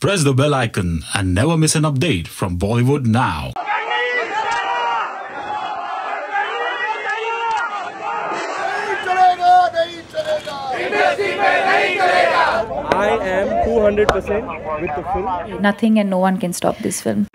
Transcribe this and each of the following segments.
Press the bell icon and never miss an update from Bollywood Now. I am 200% with the film. Nothing and no one can stop this film.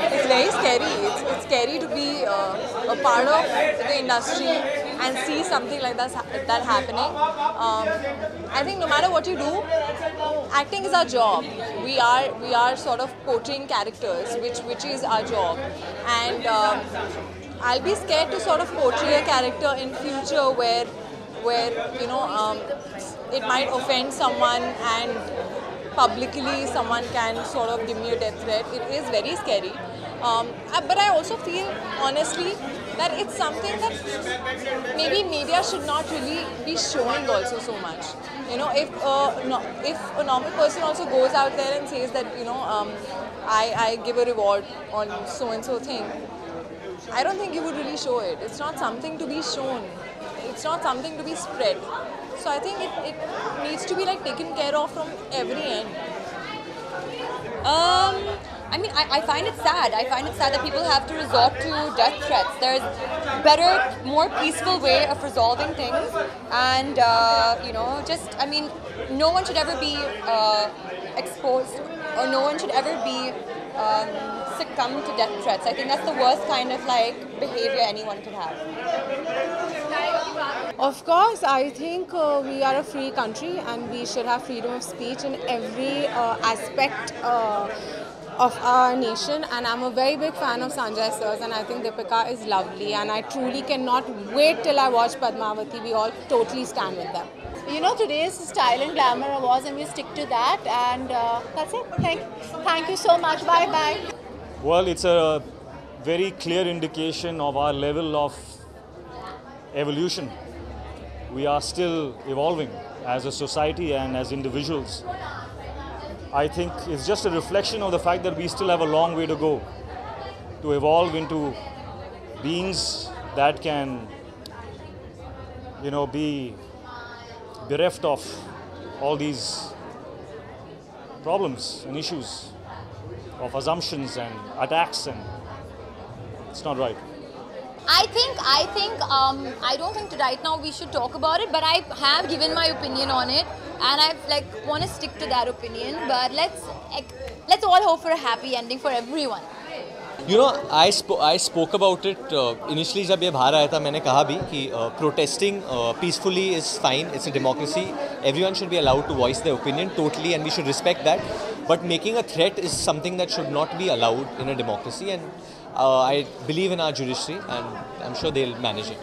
It's very scary. It's scary to be a part of the industry and see something like that happening. I think no matter what you do, acting is our job. We are sort of portraying characters, which is our job. And I'll be scared to sort of portray a character in future where it might offend someone and publicly someone can sort of give me a death threat. It is very scary. But I also feel, honestly, that it's something that maybe media should not really be showing also so much. You know, if a normal person also goes out there and says that, I give a reward on so-and-so thing, I don't think you would really show it. It's not something to be shown. It's not something to be spread. So I think it needs to be like taken care of from every end. I mean, I find it sad. I find it sad that people have to resort to death threats. There's better, more peaceful way of resolving things. And, no one should ever be exposed, or no one should ever be succumb to death threats. I think that's the worst kind of behavior anyone could have. Of course, I think we are a free country and we should have freedom of speech in every aspect of our nation, and I'm a very big fan of Sanjay Sir's, and I think Deepika is lovely, and I truly cannot wait till I watch Padmavati. We all totally stand with them. You know, today is Style and Glamour Awards and we stick to that, and that's it. Thank you so much. Bye-bye. Well, it's a very clear indication of our level of evolution. We are still evolving as a society and as individuals. I think it's just a reflection of the fact that we still have a long way to go to evolve into beings that can, be bereft of all these problems and issues of assumptions and attacks, and it's not right. I don't think right now we should talk about it, but I have given my opinion on it, and I want to stick to that opinion. But let's all hope for a happy ending for everyone. You know, I spoke about it initially जब ये बाहर आया था. मैंने कहा भी कि protesting peacefully is fine. It's a democracy. Everyone should be allowed to voice their opinion totally, and we should respect that. But making a threat is something that should not be allowed in a democracy, and I believe in our judiciary, and I'm sure they'll manage it.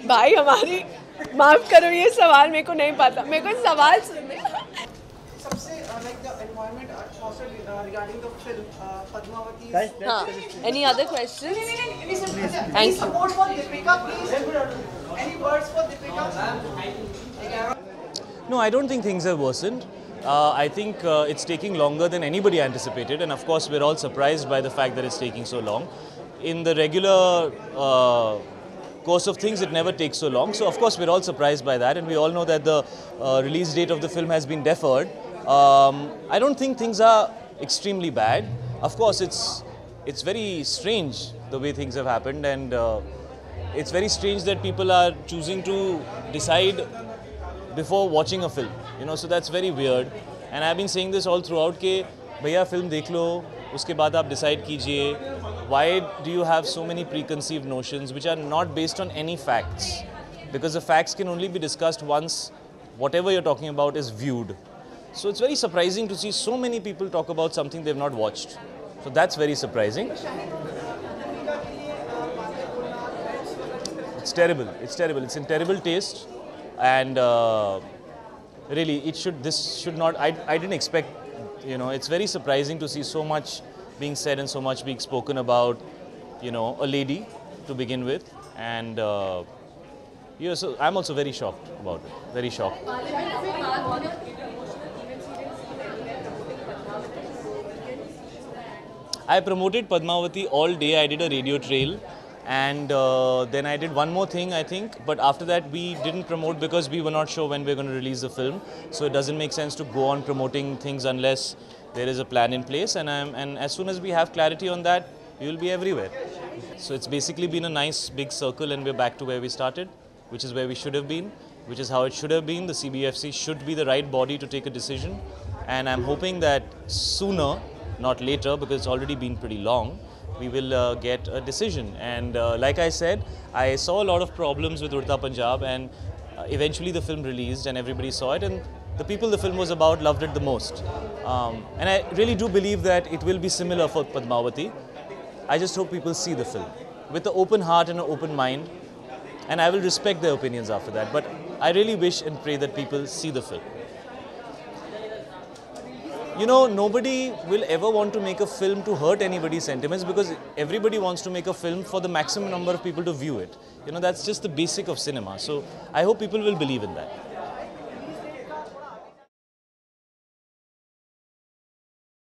भाई हमारी माफ करो, ये सवाल मेरे को नहीं पता. मेरे को सवाल सुनने. सबसे the environment also regarding the film Padmavati. Any other questions? Any support for Deepika, please? Any words for Deepika? No, I don't think things have worsened. I think it's taking longer than anybody anticipated, and of course we're all surprised by the fact that it's taking so long. In the regular course of things, it never takes so long, so of course we're all surprised by that, and we all know that the release date of the film has been deferred. I don't think things are extremely bad. Of course it's very strange the way things have happened, and it's very strange that people are choosing to decide before watching a film, so that's very weird. And I've been saying this all throughout कि भैया film देख लो, उसके बाद आप decide कीजिए. Why do you have so many preconceived notions which are not based on any facts? Because the facts can only be discussed once whatever you're talking about is viewed. So it's very surprising to see so many people talk about something they've not watched. So that's very surprising. It's terrible. It's terrible. It's in terrible taste. And really, this should not, I didn't expect, it's very surprising to see so much being said and so much being spoken about, a lady to begin with. And so I'm also very shocked about it, very shocked. I promoted Padmavati all day. I did a radio trail. And then I did one more thing, I think, but after that we didn't promote because we were not sure when we were going to release the film. So it doesn't make sense to go on promoting things unless there is a plan in place. And as soon as we have clarity on that, we will be everywhere. So it's basically been a nice big circle, and we're back to where we started, which is where we should have been, which is how it should have been. The CBFC should be the right body to take a decision. And I'm hoping that sooner, not later, because it's already been pretty long, we will get a decision. And like I said, I saw a lot of problems with Udta Punjab, and eventually the film released and everybody saw it, and the people the film was about loved it the most. And I really do believe that it will be similar for Padmavati. I just hope people see the film with an open heart and an open mind, and I will respect their opinions after that. But I really wish and pray that people see the film. You know, nobody will ever want to make a film to hurt anybody's sentiments, because everybody wants to make a film for the maximum number of people to view it. You know, that's just the basic of cinema. So I hope people will believe in that.